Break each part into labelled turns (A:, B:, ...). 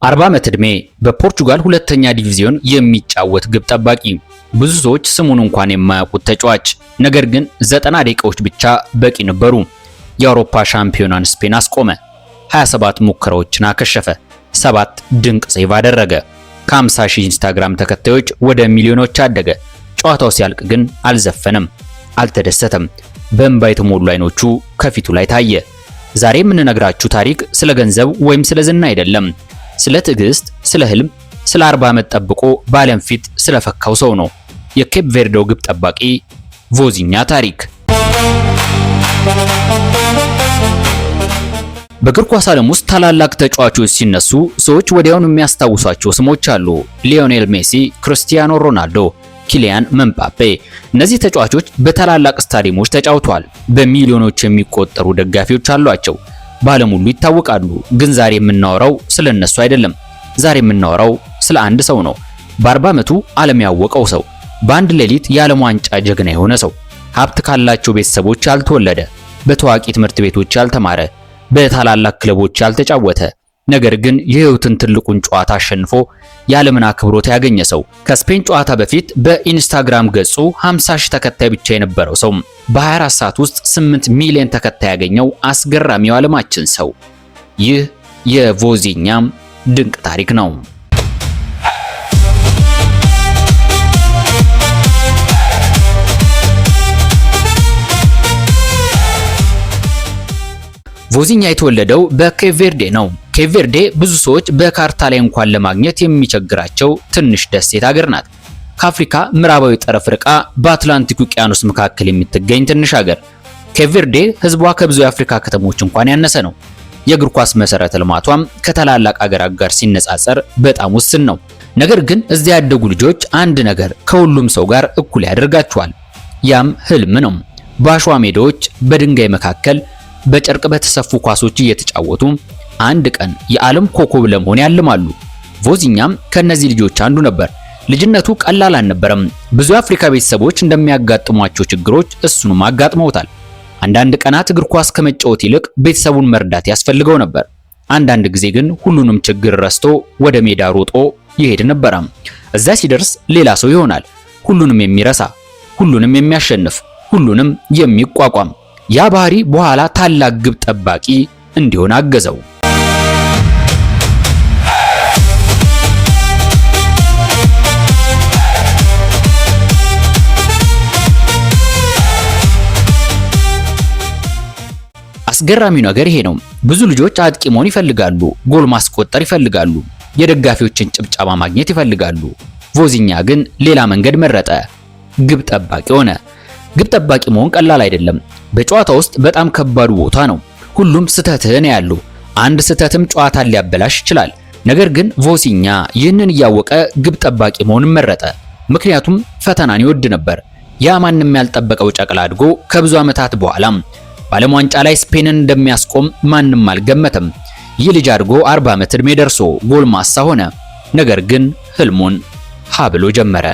A: 40 ዓመት ዕድሜ በፖርቹጋል ሁለተኛ ዲቪዚዮን የሚጫወት ግብ ጠባቂ፣ ብዙ ሰዎች ስሙን እንኳን የማያውቁት ተጫዋች፣ ነገር ግን 90 ደቂቃዎች ብቻ በቂ ነበሩ። የአውሮፓ ሻምፒዮናን ስፔን አስቆመ። 27 ሙከራዎችን አከሸፈ። 7 ድንቅ ሴቭ አደረገ። ከ50 ሺህ ኢንስታግራም ተከታዮች ወደ ሚሊዮኖች አደገ። ጨዋታው ሲያልቅ ግን አልዘፈነም፣ አልተደሰተም። በእንባ የተሞሉ አይኖቹ ከፊቱ ላይ ታየ። ዛሬ የምንነግራችሁ ታሪክ ስለ ገንዘብ ወይም ስለ ዝና አይደለም። ስለ ትዕግስት፣ ስለ ህልም፣ ስለ 40 ዓመት ጠብቆ በዓለም ፊት ስለፈካው ሰው ነው። የኬፕ ቬርዴው ግብ ጠባቂ ቮዚኛ ታሪክ። በእግር ኳስ ዓለም ውስጥ ታላላቅ ተጫዋቾች ሲነሱ ሰዎች ወዲያውኑ የሚያስታውሷቸው ስሞች አሉ። ሊዮኔል ሜሲ፣ ክርስቲያኖ ሮናልዶ፣ ኪሊያን ምባፔ። እነዚህ ተጫዋቾች በታላላቅ ስታዲየሞች ተጫውተዋል። በሚሊዮኖች የሚቆጠሩ ደጋፊዎች አሏቸው። በዓለም ሁሉ ይታወቃሉ። ግን ዛሬ የምናወራው ስለ እነሱ አይደለም። ዛሬ የምናወራው ስለ አንድ ሰው ነው። በ40 ዓመቱ ዓለም ያወቀው ሰው፣ በአንድ ሌሊት የዓለም ዋንጫ ጀግና የሆነ ሰው፣ ሀብት ካላቸው ቤተሰቦች ያልተወለደ፣ በታዋቂ ትምህርት ቤቶች ያልተማረ፣ በታላላቅ ክለቦች ያልተጫወተ፣ ነገር ግን የህይወትን ትልቁን ጨዋታ አሸንፎ የዓለምን አክብሮት ያገኘ ሰው። ከስፔን ጨዋታ በፊት በኢንስታግራም ገጹ 50 ሺህ ተከታይ ብቻ የነበረው ሰው በ24 ሰዓት ውስጥ 8 ሚሊዮን ተከታይ ያገኘው አስገራሚው ዓለማችን ሰው። ይህ የቮዚኛ ድንቅ ታሪክ ነው። ቮዚኛ የተወለደው በኬፕ ቬርዴ ነው። ኬፕ ቬርዴ ብዙ ሰዎች በካርታ ላይ እንኳን ለማግኘት የሚቸግራቸው ትንሽ ደሴት ሀገር ናት። ከአፍሪካ ምዕራባዊ ጠረፍ ርቃ በአትላንቲክ ውቅያኖስ መካከል የምትገኝ ትንሽ ሀገር። ኬፕ ቬርዴ ህዝቧ ከብዙ የአፍሪካ ከተሞች እንኳን ያነሰ ነው። የእግር ኳስ መሰረተ ልማቷም ከታላላቅ ሀገራት ጋር ሲነጻጸር በጣም ውስን ነው። ነገር ግን እዚያ ያደጉ ልጆች አንድ ነገር ከሁሉም ሰው ጋር እኩል ያደርጋቸዋል። ያም ህልም ነው። በአሸዋ ሜዳዎች፣ በድንጋይ መካከል በጨርቅ በተሰፉ ኳሶች እየተጫወቱ አንድ ቀን የዓለም ኮከብ ለመሆን ያልማሉ። ቮዚኛም ከነዚህ ልጆች አንዱ ነበር። ልጅነቱ ቀላል አልነበረም። ብዙ የአፍሪካ ቤተሰቦች እንደሚያጋጥሟቸው ችግሮች እሱንም አጋጥመውታል። አንዳንድ ቀናት እግር ኳስ ከመጫወት ይልቅ ቤተሰቡን መርዳት ያስፈልገው ነበር። አንዳንድ ጊዜ ግን ሁሉንም ችግር ረስቶ ወደ ሜዳ ሮጦ ይሄድ ነበር። እዛ ሲደርስ ሌላ ሰው ይሆናል። ሁሉንም የሚረሳ፣ ሁሉንም የሚያሸንፍ፣ ሁሉንም የሚቋቋም። ያ ባህሪ በኋላ ታላቅ ግብ ጠባቂ እንዲሆን አገዘው። አስገራሚው ነገር ይሄ ነው። ብዙ ልጆች አጥቂ መሆን ይፈልጋሉ፣ ጎል ማስቆጠር ይፈልጋሉ፣ የደጋፊዎችን ጭብጨባ ማግኘት ይፈልጋሉ። ቮዚኛ ግን ሌላ መንገድ መረጠ። ግብ ጠባቂ ሆነ። ግብ ጠባቂ መሆን ቀላል አይደለም። በጨዋታ ውስጥ በጣም ከባዱ ቦታ ነው። ሁሉም ስህተትህን ያያሉ። አንድ ስህተትም ጨዋታን ሊያበላሽ ይችላል። ነገር ግን ቮዚኛ ይህንን እያወቀ ግብ ጠባቂ መሆንን መረጠ። ምክንያቱም ፈተናን ይወድ ነበር። ያ ማንም ያልጠበቀው ጨቅላ አድጎ ከብዙ ዓመታት በኋላም በዓለም ዋንጫ ላይ ስፔንን እንደሚያስቆም ማንም አልገመተም። ይህ ልጅ አድጎ 40 ዓመት ዕድሜ ደርሶ ጎልማሳ ሆነ። ነገር ግን ህልሙን ሀ ብሎ ጀመረ።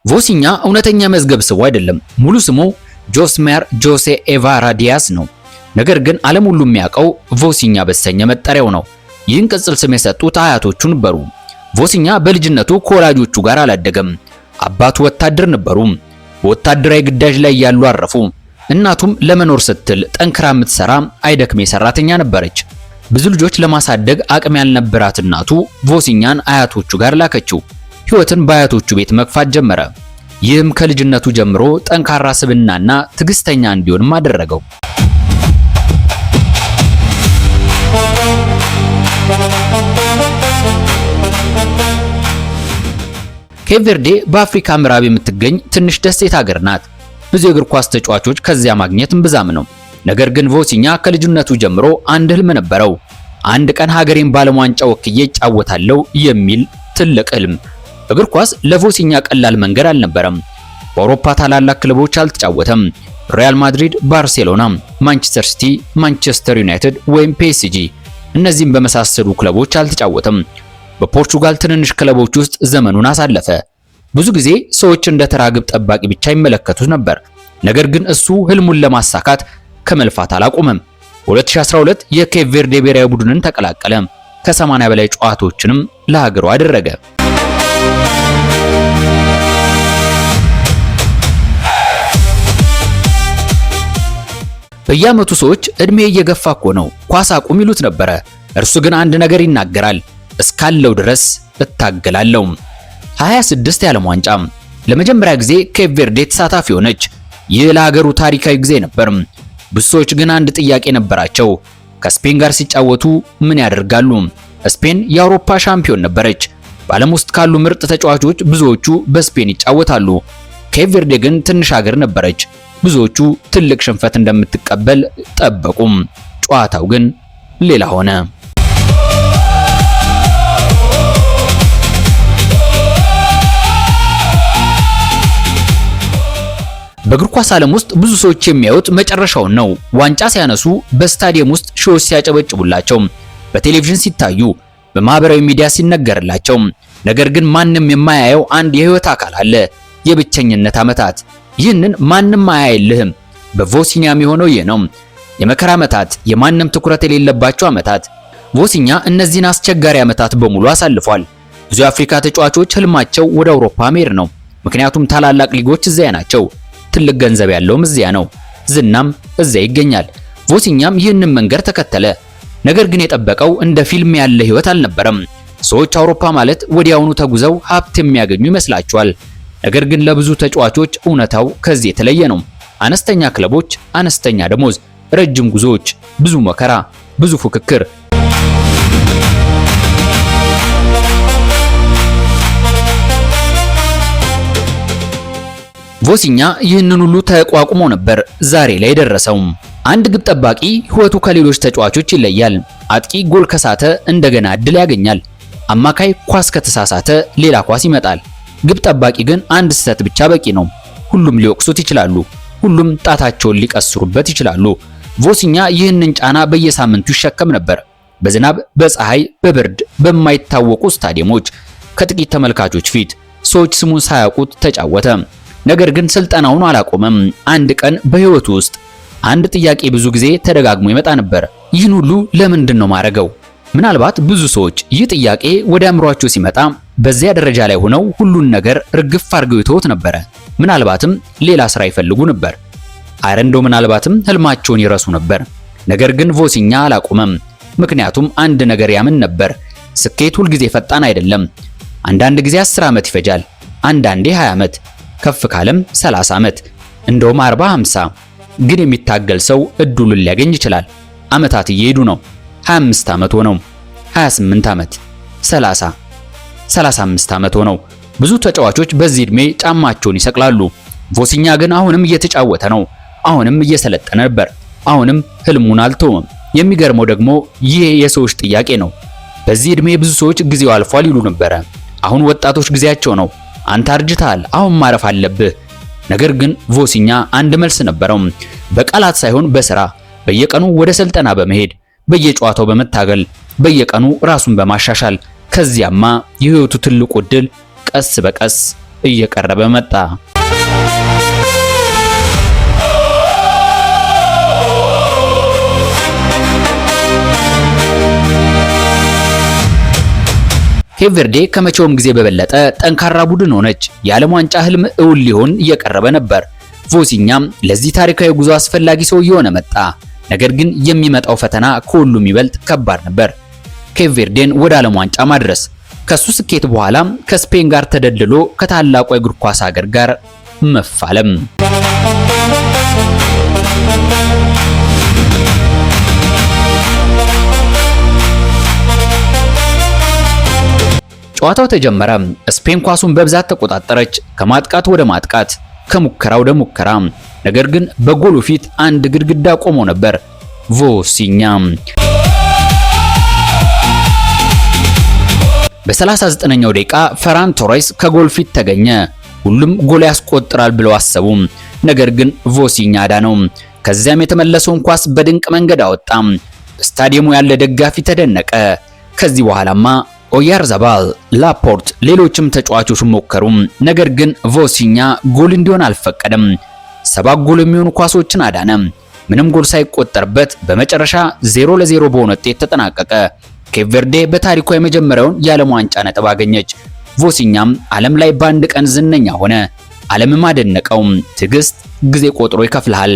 A: ቮዚኛ እውነተኛ መዝገብ ስሙ አይደለም። ሙሉ ስሙ ጆስሜር ጆሴ ኤቫራ ዲያስ ነው። ነገር ግን ዓለም ሁሉ የሚያውቀው ቮዚኛ በተሰኘ መጠሪያው ነው። ይህን ቅጽል ስም የሰጡት አያቶቹ ነበሩ። ቮዚኛ በልጅነቱ ከወላጆቹ ጋር አላደገም። አባቱ ወታደር ነበሩ። በወታደራዊ ግዳጅ ላይ ያሉ አረፉ። እናቱም ለመኖር ስትል ጠንክራ የምትሰራ አይደክሜ ሰራተኛ ነበረች። ብዙ ልጆች ለማሳደግ አቅም ያልነበራት እናቱ ቮዚኛን አያቶቹ ጋር ላከችው። ሕይወትን በአያቶቹ ቤት መግፋት ጀመረ። ይህም ከልጅነቱ ጀምሮ ጠንካራ ስብዕናና ትዕግስተኛ እንዲሆንም አደረገው። ኬፕ ቬርዴ በአፍሪካ ምዕራብ የምትገኝ ትንሽ ደሴት ሀገር ናት። ብዙ የእግር ኳስ ተጫዋቾች ከዚያ ማግኘትም ብዛም ነው። ነገር ግን ቮዚኛ ከልጅነቱ ጀምሮ አንድ ህልም ነበረው። አንድ ቀን ሀገሬን በዓለም ዋንጫ ወክዬ እጫወታለሁ የሚል ትልቅ ህልም። እግር ኳስ ለቮዚኛ ቀላል መንገድ አልነበረም። በአውሮፓ ታላላቅ ክለቦች አልተጫወተም። ሪያል ማድሪድ፣ ባርሴሎና፣ ማንቸስተር ሲቲ፣ ማንቸስተር ዩናይትድ ወይም ፒኤስጂ እነዚህም በመሳሰሉ ክለቦች አልተጫወተም። በፖርቹጋል ትንንሽ ክለቦች ውስጥ ዘመኑን አሳለፈ። ብዙ ጊዜ ሰዎች እንደ ተራ ግብ ጠባቂ ብቻ ይመለከቱት ነበር። ነገር ግን እሱ ህልሙን ለማሳካት ከመልፋት አላቆመም። በ2012 የኬፕ ቬርዴ ብሔራዊ ቡድንን ተቀላቀለ። ከ80 በላይ ጨዋታዎችንም ለሀገሩ አደረገ። በየዓመቱ ሰዎች እድሜ እየገፋ እኮ ነው ኳስ አቁም ይሉት ነበረ። እርሱ ግን አንድ ነገር ይናገራል፣ እስካለው ድረስ እታገላለሁ። 26 የዓለም ዋንጫ ለመጀመሪያ ጊዜ ኬፕ ቬርዴ ተሳታፊ ሆነች። ይህ ለሀገሩ ታሪካዊ ጊዜ ነበር። ብዙ ሰዎች ግን አንድ ጥያቄ ነበራቸው። ከስፔን ጋር ሲጫወቱ ምን ያደርጋሉ? ስፔን የአውሮፓ ሻምፒዮን ነበረች። በዓለም ውስጥ ካሉ ምርጥ ተጫዋቾች ብዙዎቹ በስፔን ይጫወታሉ። ኬፕ ቬርዴ ግን ትንሽ ሀገር ነበረች። ብዙዎቹ ትልቅ ሽንፈት እንደምትቀበል ጠበቁም። ጨዋታው ግን ሌላ ሆነ። በእግር ኳስ ዓለም ውስጥ ብዙ ሰዎች የሚያዩት መጨረሻውን ነው። ዋንጫ ሲያነሱ፣ በስታዲየም ውስጥ ሾዎች ሲያጨበጭቡላቸው፣ በቴሌቪዥን ሲታዩ፣ በማህበራዊ ሚዲያ ሲነገርላቸው። ነገር ግን ማንም የማያየው አንድ የህይወት አካል አለ፣ የብቸኝነት ዓመታት። ይህንን ማንም አያይልህም። በቮሲኒያም የሆነው ይህ ነው። የመከራ ዓመታት፣ የማንም ትኩረት የሌለባቸው ዓመታት። ቮሲኛ እነዚህን አስቸጋሪ ዓመታት በሙሉ አሳልፏል። ብዙ የአፍሪካ ተጫዋቾች ህልማቸው ወደ አውሮፓ መሄድ ነው። ምክንያቱም ታላላቅ ሊጎች እዚያ ናቸው። ትልቅ ገንዘብ ያለውም እዚያ ነው። ዝናም እዚያ ይገኛል። ቮሲኛም ይህንን መንገድ ተከተለ። ነገር ግን የጠበቀው እንደ ፊልም ያለ ህይወት አልነበረም። ሰዎች አውሮፓ ማለት ወዲያውኑ ተጉዘው ሀብት የሚያገኙ ይመስላቸዋል። ነገር ግን ለብዙ ተጫዋቾች እውነታው ከዚህ የተለየ ነው። አነስተኛ ክለቦች፣ አነስተኛ ደሞዝ፣ ረጅም ጉዞዎች፣ ብዙ መከራ፣ ብዙ ፉክክር። ቮሲኛ ይህንን ሁሉ ተቋቁሞ ነበር ዛሬ ላይ ደረሰው። አንድ ግብ ጠባቂ ህይወቱ ከሌሎች ተጫዋቾች ይለያል። አጥቂ ጎል ከሳተ እንደገና እድል ያገኛል። አማካይ ኳስ ከተሳሳተ ሌላ ኳስ ይመጣል። ግብ ጠባቂ ግን አንድ ስህተት ብቻ በቂ ነው። ሁሉም ሊወቅሱት ይችላሉ። ሁሉም ጣታቸውን ሊቀስሩበት ይችላሉ። ቮሲኛ ይህንን ጫና በየሳምንቱ ይሸከም ነበር። በዝናብ፣ በፀሐይ፣ በብርድ፣ በማይታወቁ ስታዲየሞች፣ ከጥቂት ተመልካቾች ፊት ሰዎች ስሙን ሳያውቁት ተጫወተ። ነገር ግን ስልጠናውን አላቆመም። አንድ ቀን በህይወቱ ውስጥ አንድ ጥያቄ ብዙ ጊዜ ተደጋግሞ ይመጣ ነበር። ይህን ሁሉ ለምንድን ነው ማረገው? ምናልባት ብዙ ሰዎች ይህ ጥያቄ ወደ አእምሯቸው ሲመጣ በዚያ ደረጃ ላይ ሆነው ሁሉን ነገር ርግፍ አድርገው ይተውት ነበር። ምናልባትም ሌላ ስራ ይፈልጉ ነበር። አረንዶ ምናልባትም ህልማቸውን ይረሱ ነበር። ነገር ግን ቮሲኛ አላቆመም። ምክንያቱም አንድ ነገር ያምን ነበር። ስኬት ሁልጊዜ ፈጣን አይደለም። አንዳንድ ጊዜ 10 ዓመት ይፈጃል። አንዳንዴ 20 ዓመት፣ ከፍ ካለም 30 ዓመት፣ እንደውም 40፣ 50። ግን የሚታገል ሰው እድሉን ሊያገኝ ይችላል። ዓመታት እየሄዱ ነው። 25 ዓመት ሆነው፣ 28 ዓመት፣ 30፣ 35 ዓመት ሆነው። ብዙ ተጫዋቾች በዚህ ዕድሜ ጫማቸውን ይሰቅላሉ። ቮሲኛ ግን አሁንም እየተጫወተ ነው። አሁንም እየሰለጠነ ነበር። አሁንም ህልሙን አልተወም። የሚገርመው ደግሞ ይህ የሰዎች ጥያቄ ነው። በዚህ ዕድሜ ብዙ ሰዎች ጊዜው አልፏል ይሉ ነበረ። አሁን ወጣቶች ጊዜያቸው ነው። አንተ አርጅተሃል፣ አሁን ማረፍ አለብህ። ነገር ግን ቮሲኛ አንድ መልስ ነበረው። በቃላት ሳይሆን በስራ፣ በየቀኑ ወደ ስልጠና በመሄድ፣ በየጨዋታው በመታገል፣ በየቀኑ ራሱን በማሻሻል። ከዚያማ የህይወቱ ትልቁ ዕድል ቀስ በቀስ እየቀረበ መጣ። ኬፕ ቬርዴ ከመቼውም ጊዜ በበለጠ ጠንካራ ቡድን ሆነች። የዓለም ዋንጫ ህልም እውን ሊሆን እየቀረበ ነበር። ቮሲኛም ለዚህ ታሪካዊ ጉዞ አስፈላጊ ሰው እየሆነ መጣ። ነገር ግን የሚመጣው ፈተና ከሁሉም ይበልጥ ከባድ ነበር። ኬፕ ቬርዴን ወደ ዓለም ዋንጫ ማድረስ፣ ከሱ ስኬት በኋላ ከስፔን ጋር ተደልድሎ ከታላቋ የእግር ኳስ ሀገር ጋር መፋለም። ጨዋታው ተጀመረ። ስፔን ኳሱን በብዛት ተቆጣጠረች፣ ከማጥቃት ወደ ማጥቃት፣ ከሙከራ ወደ ሙከራ። ነገር ግን በጎሉ ፊት አንድ ግድግዳ ቆሞ ነበር፣ ቮሲኛ። በ39ኛው ደቂቃ ፈራን ቶሬስ ከጎል ፊት ተገኘ። ሁሉም ጎል ያስቆጥራል ብለው አሰቡ። ነገር ግን ቮሲኛ አዳነው። ከዚያም የተመለሰውን ኳስ በድንቅ መንገድ አወጣ። በስታዲየሙ ያለ ደጋፊ ተደነቀ። ከዚህ በኋላማ ኦያርዛባል፣ ላፖርት፣ ሌሎችም ተጫዋቾች ሞከሩ። ነገር ግን ቮሲኛ ጎል እንዲሆን አልፈቀደም። 7 ጎል የሚሆኑ ኳሶችን አዳነ። ምንም ጎል ሳይቆጠርበት በመጨረሻ 0-0 በሆነ ውጤት ተጠናቀቀ። ኬፕ ቨርዴ በታሪኳ የመጀመሪያውን የዓለም ዋንጫ ነጥብ አገኘች። ቮሲኛም ዓለም ላይ በአንድ ቀን ዝነኛ ሆነ። ዓለምም አደነቀው። ትዕግስት ጊዜ ቆጥሮ ይከፍልሃል።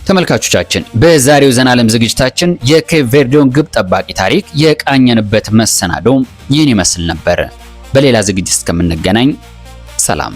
A: ተመልካቾቻችን በዛሬው ዘናለም ዝግጅታችን የኬፕ ቨርዴውን ግብ ጠባቂ ታሪክ የቃኘንበት መሰናዶ ይህን ይመስል ነበር። በሌላ ዝግጅት እስከምንገናኝ ሰላም።